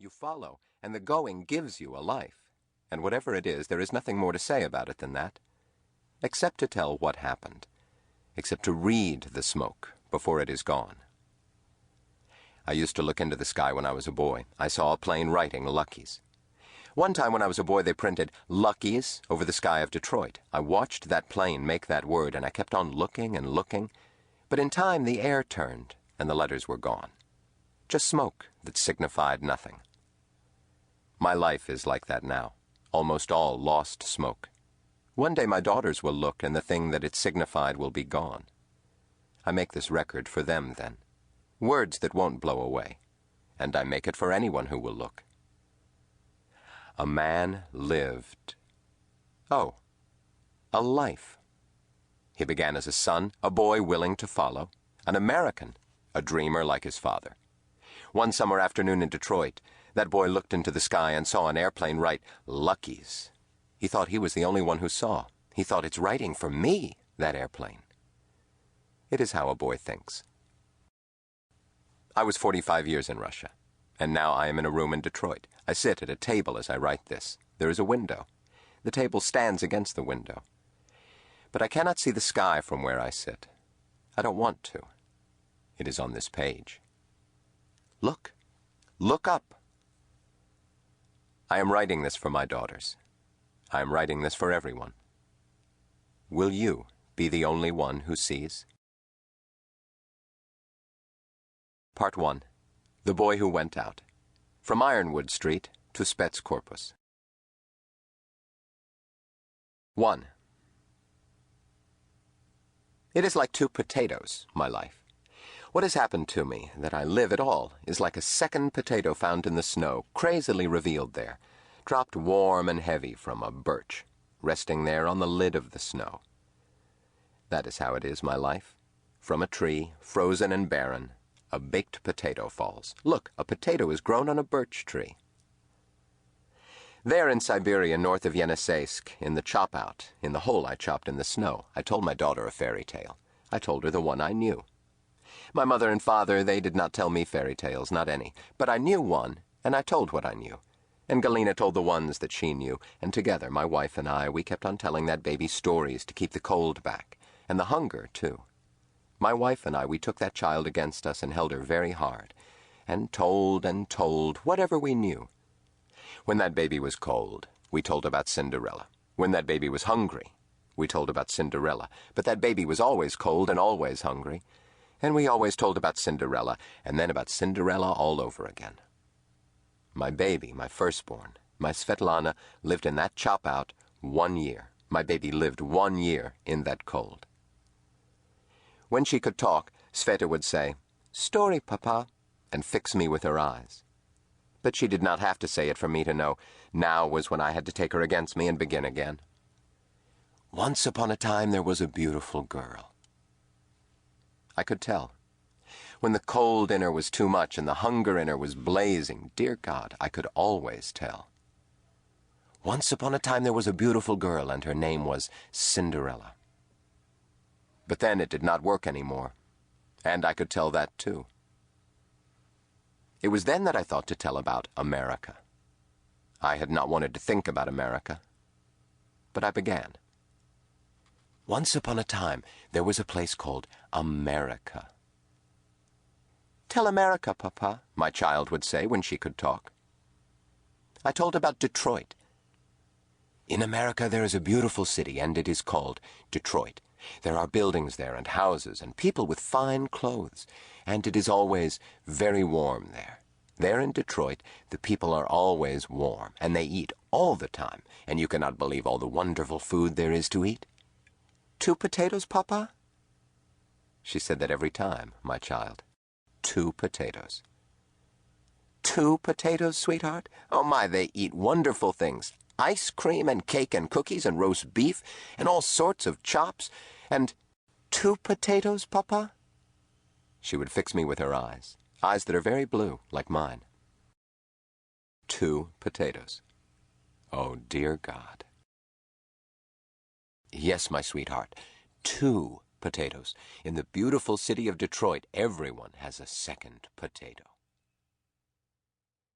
You follow, and the going gives you a life. And whatever it is, there is nothing more to say about it than that, except to tell what happened, except to read the smoke before it is gone. I used to look into the sky when I was a boy. I saw a plane writing Luckies. One time when I was a boy, they printed Luckies over the sky of Detroit. I watched that plane make that word, and I kept on looking and looking. But in time, the air turned, and the letters were gone. Just smoke that signified nothing. My life is like that now, almost all lost smoke. One day my daughters will look, and the thing that it signified will be gone. I make this record for them then, words that won't blow away, and I make it for anyone who will look. A man lived, a life. He began as a son, a boy willing to follow, an American, a dreamer like his father. One summer afternoon in Detroit, that boy looked into the sky and saw an airplane write Luckies. He thought he was the only one who saw. He thought, it's writing for me, that airplane. It is how a boy thinks. I was 45 years in Russia, and now I am in a room in Detroit. I sit at a table as I write this. There is a window. The table stands against the window. But I cannot see the sky from where I sit. I don't want to. It is on this page. Look. Look up. I am writing this for my daughters. I am writing this for everyone. Will you be the only one who sees? Part 1. The Boy Who Went Out. From Ironwood Street to Spets Corpus. 1. It is like two potatoes, my life. What has happened to me, that I live at all, is like a second potato found in the snow, crazily revealed there, dropped warm and heavy from a birch, resting there on the lid of the snow. That is how it is, my life. From a tree, frozen and barren, a baked potato falls. Look, a potato is grown on a birch tree. There in Siberia, north of Yeniseisk, in the chop-out, in the hole I chopped in the snow, I told my daughter a fairy tale. I told her the one I knew. My mother and father, they did not tell me fairy tales, not any. But I knew one, and I told what I knew. And Galina told the ones that she knew, and together, my wife and I, we kept on telling that baby stories to keep the cold back, and the hunger, too. My wife and I, we took that child against us and held her very hard, and told whatever we knew. When that baby was cold, we told about Cinderella. When that baby was hungry, we told about Cinderella. But that baby was always cold and always hungry. And we always told about Cinderella, and then about Cinderella all over again. My baby, my firstborn, my Svetlana, lived in that chop-out 1 year. My baby lived 1 year in that cold. When she could talk, Sveta would say, "Story, Papa," and fix me with her eyes. But she did not have to say it for me to know. Now was when I had to take her against me and begin again. Once upon a time there was a beautiful girl. I could tell. When the cold in her was too much and the hunger in her was blazing, dear God, I could always tell. Once upon a time there was a beautiful girl, and her name was Cinderella. But then it did not work any more, and I could tell that too. It was then that I thought to tell about America. I had not wanted to think about America, but I began. Once upon a time, there was a place called America. "Tell America, Papa," my child would say when she could talk. I told about Detroit. In America there is a beautiful city, and it is called Detroit. There are buildings there, and houses, and people with fine clothes, and it is always very warm there. There in Detroit, the people are always warm, and they eat all the time, and you cannot believe all the wonderful food there is to eat. 2 potatoes, Papa? She said that every time, my child. 2 potatoes. 2 potatoes, sweetheart? Oh my, they eat wonderful things. Ice cream and cake and cookies and roast beef and all sorts of chops and 2 potatoes, Papa? She would fix me with her eyes that are very blue, like mine. 2 potatoes. Oh, dear God. Yes, my sweetheart, 2 potatoes. In the beautiful city of Detroit, everyone has a second potato.